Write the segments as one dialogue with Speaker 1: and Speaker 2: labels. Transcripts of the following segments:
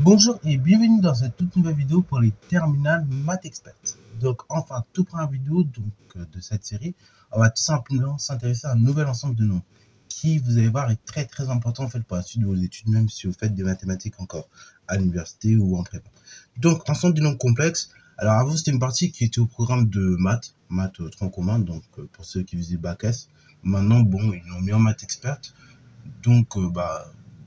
Speaker 1: Bonjour et bienvenue dans cette toute nouvelle vidéo pour les terminales Math Expert. Donc enfin, toute première vidéo de cette série, on va tout simplement s'intéresser à un nouvel ensemble de nombres qui, vous allez voir, est très important en fait pour la suite de vos études, même si vous faites des mathématiques encore à l'université ou en prépa. Donc ensemble de nombres complexes. Alors avant, c'était une partie qui était au programme de maths tronc commun, donc pour ceux qui faisaient bac S. Maintenant, bon, ils l'ont mis en Math Expert. Donc,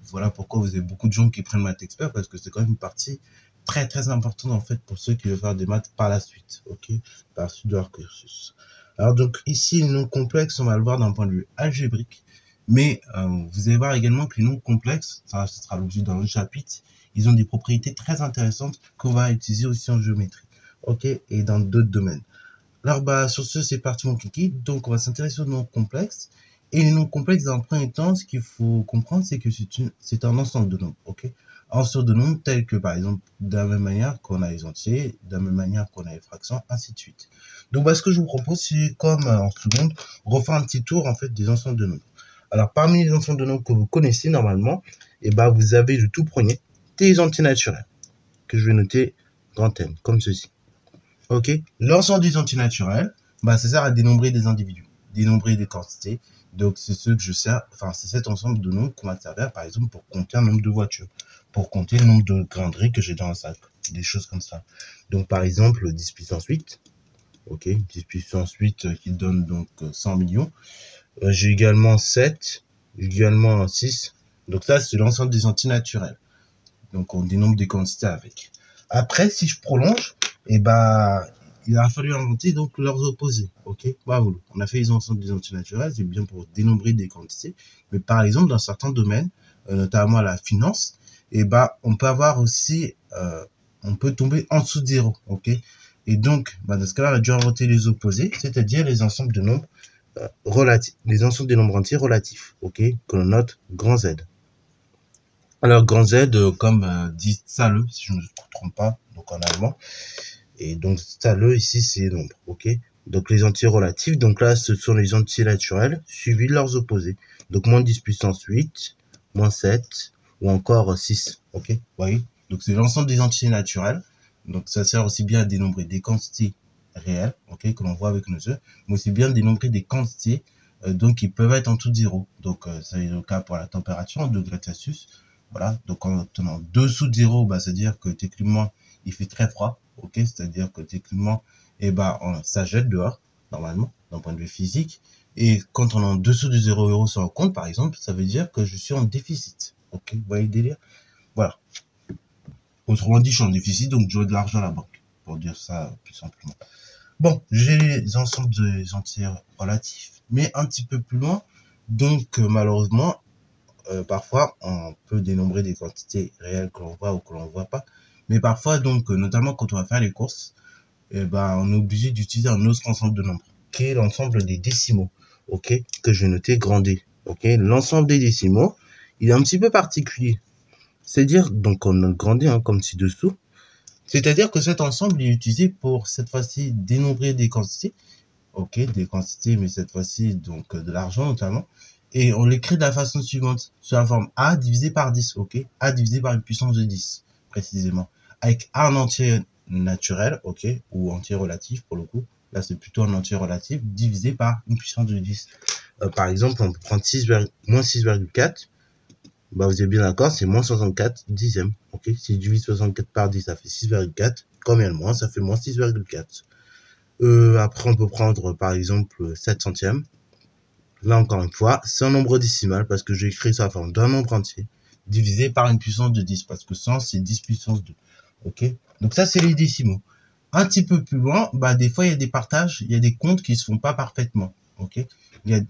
Speaker 1: voilà pourquoi vous avez beaucoup de gens qui prennent maths expert parce que c'est quand même une partie très importante en fait pour ceux qui veulent faire des maths par la suite, ok, par la suite de leur cursus. Alors donc ici, les nombres complexes, on va le voir d'un point de vue algébrique, mais vous allez voir également que les nombres complexes, ça sera l'objet dans le chapitre, ils ont des propriétés très intéressantes qu'on va utiliser aussi en géométrie, ok, et dans d'autres domaines. Alors, sur ce, c'est parti, mon kiki. Donc, on va s'intéresser aux nombres complexes. Et les nombres complexes, dans le premier temps, ce qu'il faut comprendre, c'est que c'est un ensemble de nombres, ok? Un ensemble de nombres tels que, par exemple, de la même manière qu'on a les entiers, de la même manière qu'on a les fractions, ainsi de suite. Donc, ce que je vous propose, c'est comme en seconde, refaire un petit tour, en fait, des ensembles de nombres. Alors, parmi les ensembles de nombres que vous connaissez normalement, vous avez le tout premier, des entiers naturels, que je vais noter grand N, comme ceci. Ok. L'ensemble des entiers naturels, ça sert à dénombrer des individus, dénombrer des quantités. Donc, c'est ce que je sers, enfin, c'est cet ensemble de nombres qu'on va servir, par exemple, pour compter un nombre de voitures, pour compter le nombre de grains de riz que j'ai dans un sac, des choses comme ça. Donc, par exemple, 10 puissance 8, ok, 10 puissance 8 qui donne donc 100 millions. J'ai également 7, j'ai également 6. Donc, ça, c'est l'ensemble des entiers naturels. Donc, on dénombre des quantités avec. Après, si je prolonge, il a fallu inventer donc leurs opposés. Ok, bravo. On a fait les ensembles des entiers naturels, c'est bien pour dénombrer des quantités. Mais par exemple, dans certains domaines, notamment la finance, on peut avoir aussi, on peut tomber en dessous de zéro. Ok, et donc, dans ce cas-là, on a dû inventer les opposés, c'est-à-dire les ensembles de nombres relatifs, les ensembles des nombres entiers relatifs. Ok, que l'on note grand Z. Alors, grand Z, comme dit Salle, si je ne me trompe pas, donc en allemand. Et donc, Salle, ici, c'est nombre, ok? Donc, les entiers relatifs, donc là, ce sont les entiers naturels, suivis de leurs opposés. Donc, moins 10 puissance 8, moins 7, ou encore 6, ok? Vous voyez? Donc, c'est l'ensemble des entiers naturels. Donc, ça sert aussi bien à dénombrer des quantités réelles, ok, que l'on voit avec nos yeux, mais aussi bien dénombrer des quantités, donc, qui peuvent être en tout de zéro. Donc, c'est le cas pour la température en degrés Celsius. Voilà, donc quand on est en dessous de zéro, c'est-à-dire que techniquement, il fait très froid, ok, c'est-à-dire que techniquement, ça jette dehors, normalement, d'un point de vue physique. Et quand on est en dessous de 0 € sur un compte, par exemple, ça veut dire que je suis en déficit, ok, vous voyez le délire? Voilà. Autrement dit, je suis en déficit, donc j'aurai de l'argent à la banque, pour dire ça plus simplement. Bon, j'ai les ensembles des entiers relatifs, mais un petit peu plus loin, donc malheureusement, parfois, on peut dénombrer des quantités réelles que l'on voit ou que l'on ne voit pas. Mais parfois, donc, notamment quand on va faire les courses, on est obligé d'utiliser un autre ensemble de nombres, qui est l'ensemble des décimaux, ok, que je vais noter grand D. Ok, l'ensemble des décimaux, il est un petit peu particulier. C'est-à-dire, donc, on note grand D, comme ci-dessous. C'est-à-dire que cet ensemble est utilisé pour, cette fois-ci, dénombrer des quantités, ok, des quantités, mais cette fois-ci, donc, de l'argent notamment. Et on l'écrit de la façon suivante, sous la forme A divisé par 10, ok, A divisé par une puissance de 10, précisément. Avec A en entier naturel, ok, ou entier relatif pour le coup. Là, c'est plutôt un entier relatif divisé par une puissance de 10. Par exemple, on peut prendre moins 6,4. Vous êtes bien d'accord, c'est moins 64 dixièmes. Ok, si je divise 64 par 10, ça fait 6,4. Combien de moins? Ça fait moins 6,4. Après, on peut prendre, par exemple, 7 centièmes. Là, encore une fois, c'est un nombre décimal parce que j'ai écrit ça en forme d'un nombre entier divisé par une puissance de 10 parce que 100, c'est 10 puissance 2. Ok? Donc ça, c'est les décimaux. Un petit peu plus loin, des fois, il y a des partages, il y a des comptes qui se font pas parfaitement. Ok?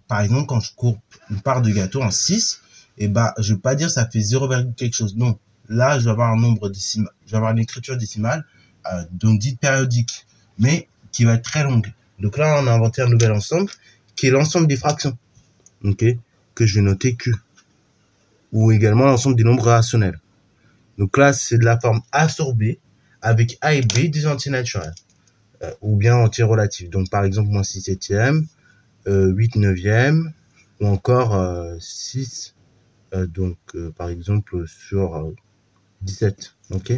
Speaker 1: Par exemple, quand je coupe une part de gâteau en 6, je vais pas dire ça fait 0, quelque chose. Non. Là, je vais avoir un nombre décimal, je vais avoir une écriture décimale, donc dite périodique, mais qui va être très longue. Donc là, on a inventé un nouvel ensemble qui est l'ensemble des fractions, ok, que je vais noter Q, ou également l'ensemble des nombres rationnels. Donc là, c'est de la forme A sur B, avec A et B des entiers naturels, ou bien entiers relatifs. Donc par exemple, moins 6 septième, 8 neuvième, ou encore 6, par exemple, sur 17. Ok.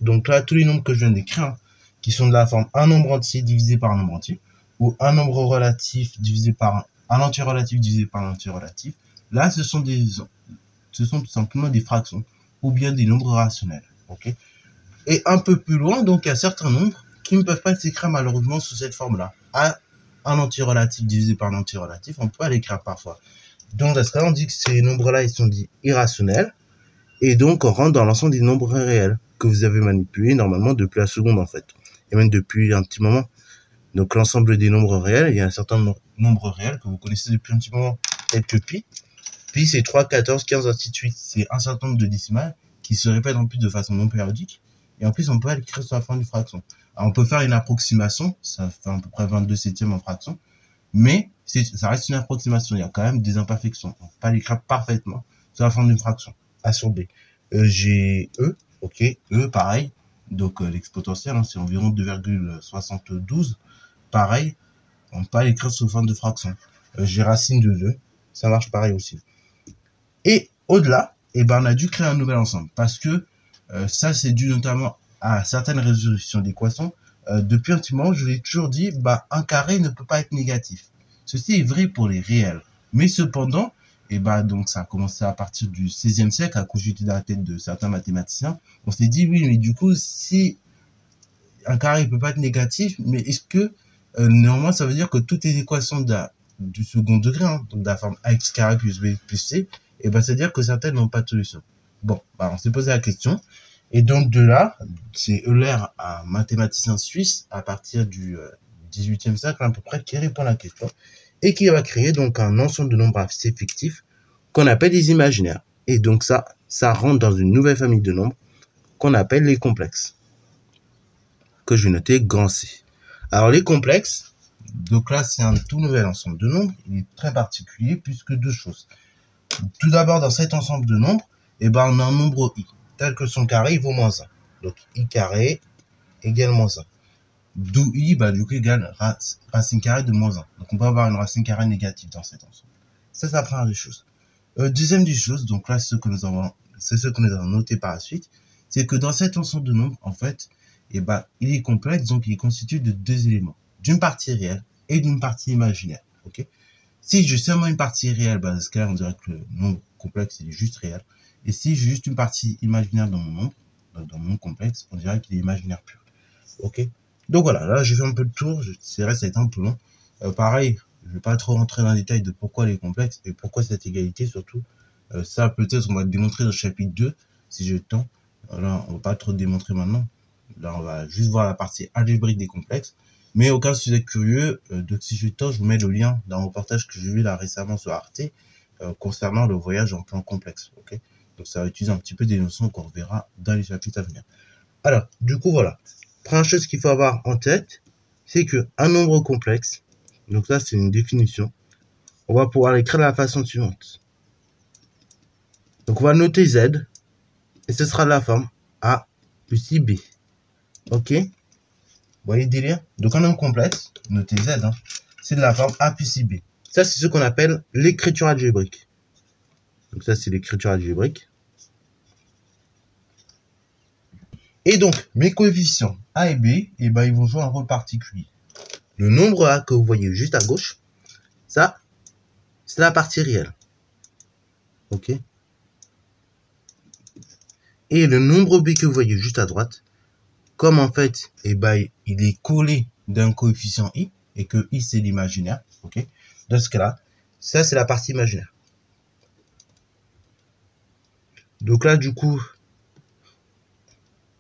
Speaker 1: Donc là, tous les nombres que je viens d'écrire, hein, qui sont de la forme un nombre entier divisé par un nombre entier, ou un nombre relatif divisé par un entier relatif divisé par un entier relatif, là, ce sont tout simplement des fractions, ou bien des nombres rationnels. Ok. Et un peu plus loin, donc, il y a certains nombres qui ne peuvent pas s'écrire malheureusement sous cette forme-là. Un entier relatif divisé par un entier relatif, on peut l'écrire parfois. Donc, dans ce cas, on dit que ces nombres-là, ils sont dits irrationnels. Et donc, on rentre dans l'ensemble des nombres réels que vous avez manipulés normalement depuis la seconde, en fait. Et même depuis un petit moment. Donc, l'ensemble des nombres réels, il y a un certain nombre réel que vous connaissez depuis un petit moment, tel que pi. Pi, c'est 3, 14, 15, ainsi de suite. C'est un certain nombre de décimales qui se répètent en plus de façon non périodique. Et en plus, on peut l'écrire sur la forme d'une fraction. Alors, on peut faire une approximation, ça fait à peu près 22 septièmes en fraction. Mais ça reste une approximation, il y a quand même des imperfections. On peut pas l'écrire parfaitement sur la forme d'une fraction. A sur B. J'ai E, ok, E pareil. Donc l'exponentiel, hein, c'est environ 2,72. Pareil, on peut pas l'écrire sous forme de fraction. J'ai racine de 2, ça marche pareil aussi. Et au-delà, on a dû créer un nouvel ensemble. Parce que ça, c'est dû notamment à certaines résolutions d'équations. Depuis un petit moment, je l'ai toujours dit, un carré ne peut pas être négatif. Ceci est vrai pour les réels. Mais cependant, donc ça a commencé à partir du XVIe siècle, à cogiter dans la tête de certains mathématiciens. On s'est dit, oui, mais du coup, si un carré ne peut pas être négatif, mais est-ce que néanmoins, ça veut dire que toutes les équations du second degré, hein, donc de la forme ax carré plus b plus c, c'est-à-dire que certaines n'ont pas de solution. Bon, on s'est posé la question. Et donc de là, c'est Euler, un mathématicien suisse, à partir du XVIIIe siècle à peu près, qui répond à la question et qui va créer donc un ensemble de nombres assez fictifs qu'on appelle les imaginaires. Et donc ça rentre dans une nouvelle famille de nombres qu'on appelle les complexes, que je vais noter grand C. Alors les complexes, donc là c'est un tout nouvel ensemble de nombres, il est très particulier puisque deux choses. Tout d'abord, dans cet ensemble de nombres, on a un nombre i, tel que son carré, il vaut moins 1. Donc, i carré égale moins 1. D'où i, du coup, égale racine carrée de moins 1. Donc, on peut avoir une racine carrée négative dans cet ensemble. Ça, c'est la première des choses. Deuxième des choses, donc là, c'est ce que nous avons noté par la suite, c'est que dans cet ensemble de nombres, en fait, il est complexe, donc il est constitué de deux éléments. D'une partie réelle et d'une partie imaginaire. Ok ? Si j'ai seulement une partie réelle, dans ce cas, on dirait que le nombre complexe, il est juste réel. Et si j'ai juste une partie imaginaire dans mon nombre, dans mon complexe, on dirait qu'il est imaginaire pur. Ok. Donc voilà, là, j'ai fait un peu le tour. C'est vrai, ça a été un peu long. Pareil, je vais pas trop rentrer dans le détail de pourquoi les complexes et pourquoi cette égalité, surtout. Ça, peut-être, on va le démontrer dans le chapitre 2, si j'ai le temps. Là, on va pas trop le démontrer maintenant. Là, on va juste voir la partie algébrique des complexes. Mais au cas où vous êtes curieux, donc si j'ai le temps, je vous mets le lien dans un reportage que j'ai vu là récemment sur Arte concernant le voyage en plan complexe. Ok, donc ça va utiliser un petit peu des notions qu'on reverra dans les chapitres à venir. Alors, du coup, voilà. Première chose qu'il faut avoir en tête, c'est que un nombre complexe, donc ça c'est une définition, on va pouvoir l'écrire de la façon suivante. Donc on va noter Z, et ce sera de la forme A plus IB. Ok. Vous voyez le délire? Donc un nombre complexe, notez Z, hein, c'est de la forme A plus IB. Ça, c'est ce qu'on appelle l'écriture algébrique. Donc ça, c'est l'écriture algébrique. Et donc, mes coefficients A et B, ils vont jouer un rôle particulier. Le nombre A que vous voyez juste à gauche, ça, c'est la partie réelle. Ok? Et le nombre B que vous voyez juste à droite, comme en fait, il est collé d'un coefficient I, et que I, c'est l'imaginaire, ok? Dans ce cas-là, ça, c'est la partie imaginaire. Donc là, du coup,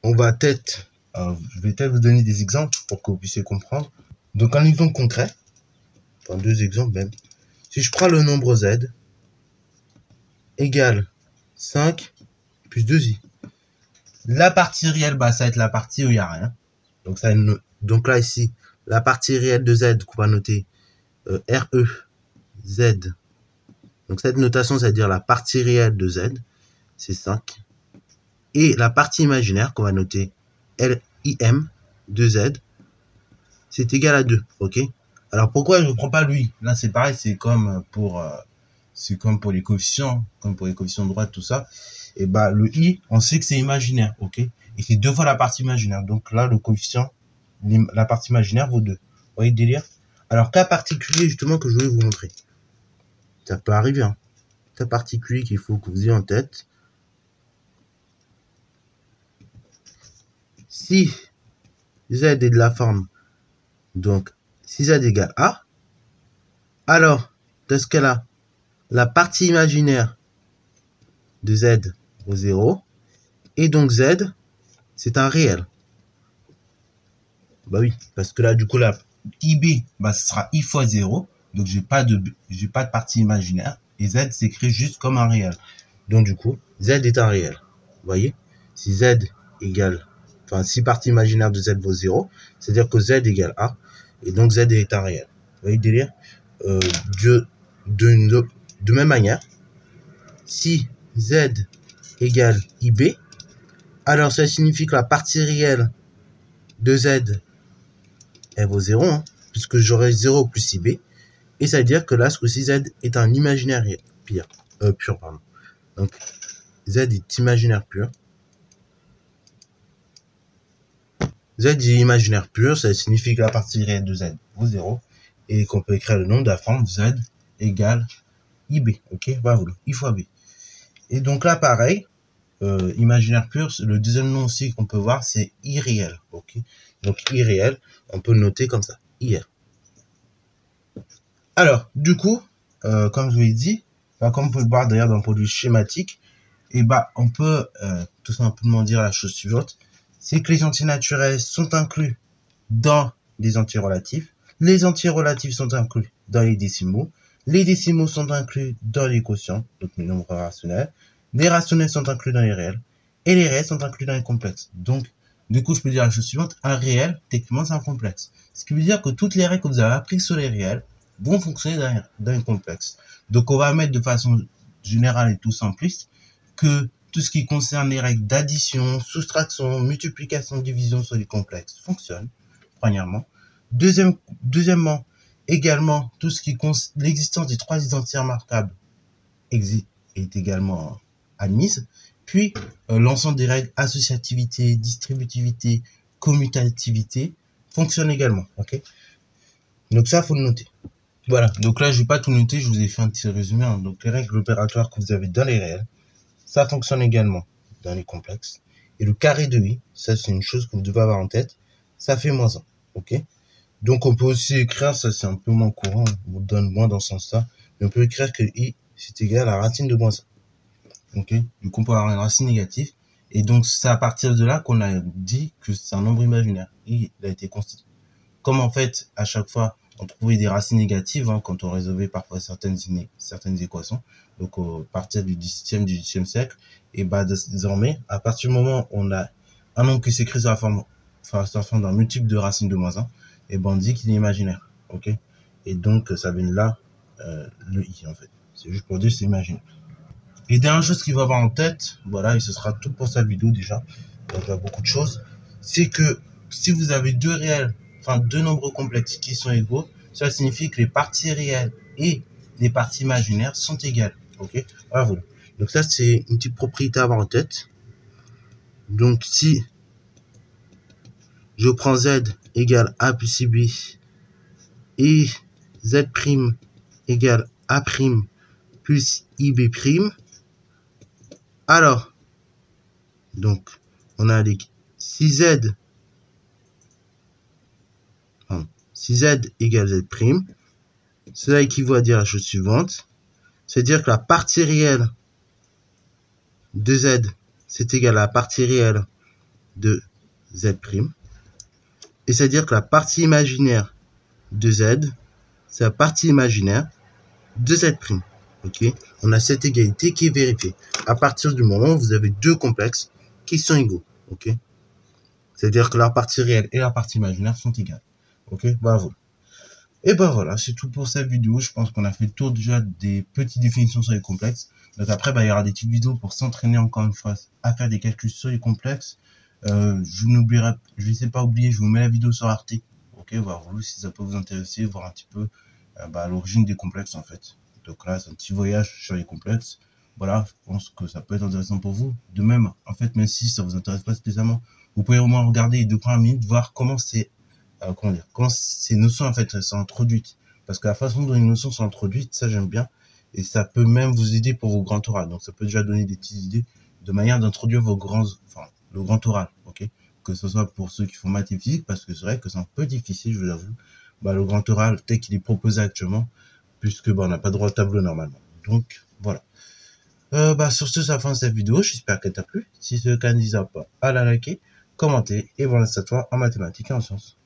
Speaker 1: je vais peut-être vous donner des exemples pour que vous puissiez comprendre. Donc, un exemple concret, enfin deux exemples même. Si je prends le nombre Z égale 5 plus 2i. La partie réelle, ça va être la partie où il n'y a rien. Donc là, ici, la partie réelle de Z qu'on va noter RE Z. Donc cette notation, ça veut dire la partie réelle de Z, c'est 5. Et la partie imaginaire qu'on va noter LIM de Z, c'est égal à 2. Ok. Alors pourquoi je ne prends pas lui? Là, c'est pareil, c'est comme pour les coefficients, comme pour les coefficients de droite, tout ça. et bah le i, on sait que c'est imaginaire, ok? Et c'est 2 fois la partie imaginaire. Donc là, le coefficient, la partie imaginaire vaut 2. Vous voyez le délire? Alors, cas particulier, justement, que je voulais vous montrer. Ça peut arriver, hein. Cas particulier qu'il faut que vous ayez en tête. Si z est de la forme, donc, si z égale a, alors, dans ce cas-là, la partie imaginaire de z vaut 0, et donc z, c'est un réel. Bah oui, parce que là, du coup, la ib, bah, ce sera i fois 0, donc j'ai pas de partie imaginaire, et z s'écrit juste comme un réel. Donc du coup, z est un réel. Vous voyez? Si z égale, enfin, si partie imaginaire de z vaut 0, c'est-à-dire que z égale a, et donc z est un réel. Vous voyez le délire? De même manière, si z égale ib, alors ça signifie que la partie réelle de z, elle vaut 0, hein, puisque j'aurai 0 plus ib, et ça veut dire que là, ce coup-ci, z est un imaginaire pur, pardon. Donc, z est imaginaire pur. Z est imaginaire pur, ça signifie que la partie réelle de z vaut 0, et qu'on peut écrire le nom de la forme z égale ib, ok? Voilà, i fois b. Et donc là, pareil, imaginaire pur, le deuxième nom aussi qu'on peut voir, c'est irréel, ok? Donc irréel, on peut le noter comme ça, ir. Alors, du coup, comme je vous l'ai dit, comme on peut le voir d'ailleurs dans le produit schématique, et bah, on peut tout simplement dire la chose suivante, c'est que les entiers naturels sont inclus dans les entiers relatifs, les entiers relatifs sont inclus dans les décimaux sont inclus dans les quotients, donc les nombres rationnels, les rationnels sont inclus dans les réels, et les réels sont inclus dans les complexes. Donc, du coup, je peux dire la chose suivante, un réel, techniquement, c'est un complexe. Ce qui veut dire que toutes les règles que vous avez apprises sur les réels vont fonctionner dans un complexe. Donc, on va mettre de façon générale et tout simpliste que tout ce qui concerne les règles d'addition, soustraction, multiplication, division sur les complexes fonctionne, premièrement. Deuxièmement, également, tout ce qui concerne l'existence des 3 identités remarquables est également admise. Puis, l'ensemble des règles associativité, distributivité, commutativité fonctionne également. Ok? Donc ça, faut le noter. Voilà. Donc là, je vais pas tout noter, je vous ai fait un petit résumé. Hein. Donc les règles opératoires que vous avez dans les réels, ça fonctionne également dans les complexes. Et le carré de i, ça c'est une chose que vous devez avoir en tête, ça fait -1. Ok? Donc on peut aussi écrire, ça c'est un peu moins courant, on vous donne moins dans ce sens-là, mais on peut écrire que i c'est égal à la racine de -1. Ok? Du coup on peut avoir une racine négative. Et donc c'est à partir de là qu'on a dit que c'est un nombre imaginaire. I il a été constitué. Comme en fait, à chaque fois, on trouvait des racines négatives hein, quand on résolvait parfois certaines équations. Donc, à partir du 17e, 18e siècle, et bah, désormais, à partir du moment où on a un nombre qui s'écrit sur la forme d'un multiple de racine de -1, et ben, on dit qu'il est imaginaire. Ok? Et donc, ça vient de là, le i, en fait. C'est juste pour dire que c'est imaginaire. Et dernière chose qu'il faut avoir en tête, voilà, et ce sera tout pour cette vidéo déjà. Donc, il y a beaucoup de choses. C'est que si vous avez deux réels, enfin deux nombres complexes qui sont égaux, ça signifie que les parties réelles et les parties imaginaires sont égales. Ok? Voilà. Donc ça, c'est une petite propriété à avoir en tête. Donc si je prends z égale a plus ib et z' égale a' plus ib', alors, donc, on a les si z égale z', cela équivaut à dire la chose suivante, c'est-à-dire que la partie réelle de z, c'est égal à la partie réelle de z', et c'est-à-dire que la partie imaginaire de z, c'est la partie imaginaire de z'. Ok? On a cette égalité qui est vérifiée. À partir du moment où vous avez deux complexes qui sont égaux. Ok? C'est-à-dire que la partie réelle et la partie imaginaire sont égales. Ok? Bravo. Et ben voilà, c'est tout pour cette vidéo. Je pense qu'on a fait le tour déjà des petites définitions sur les complexes. Donc après, il y aura des petites vidéos pour s'entraîner encore une fois à faire des calculs sur les complexes. Je n'essaie pas oublier, je vous mets la vidéo sur Arte. Ok, voir si ça peut vous intéresser, voir un petit peu l'origine des complexes en fait. Donc là, c'est un petit voyage sur les complexes. voilà, je pense que ça peut être intéressant pour vous. De même, en fait, même si ça vous intéresse pas spécialement, vous pouvez au moins regarder de prendre 1 minute, voir comment comment ces notions en fait sont introduites. Parce que la façon dont les notions sont introduites, ça j'aime bien, et ça peut même vous aider pour vos grands oraux. Donc ça peut déjà donner des petites idées de manière d'introduire le grand oral, ok. Que ce soit pour ceux qui font maths et physique, parce que c'est vrai que c'est un peu difficile, je vous l'avoue. Le grand oral tel qu'il est proposé actuellement, puisque on n'a pas droit au tableau normalement. Donc voilà. Sur ce, ça fin de cette vidéo. J'espère qu'elle t'a plu. Si c'est le cas, n'hésite pas à la liker, commenter et voilà, c'est à toi en mathématiques et en sciences.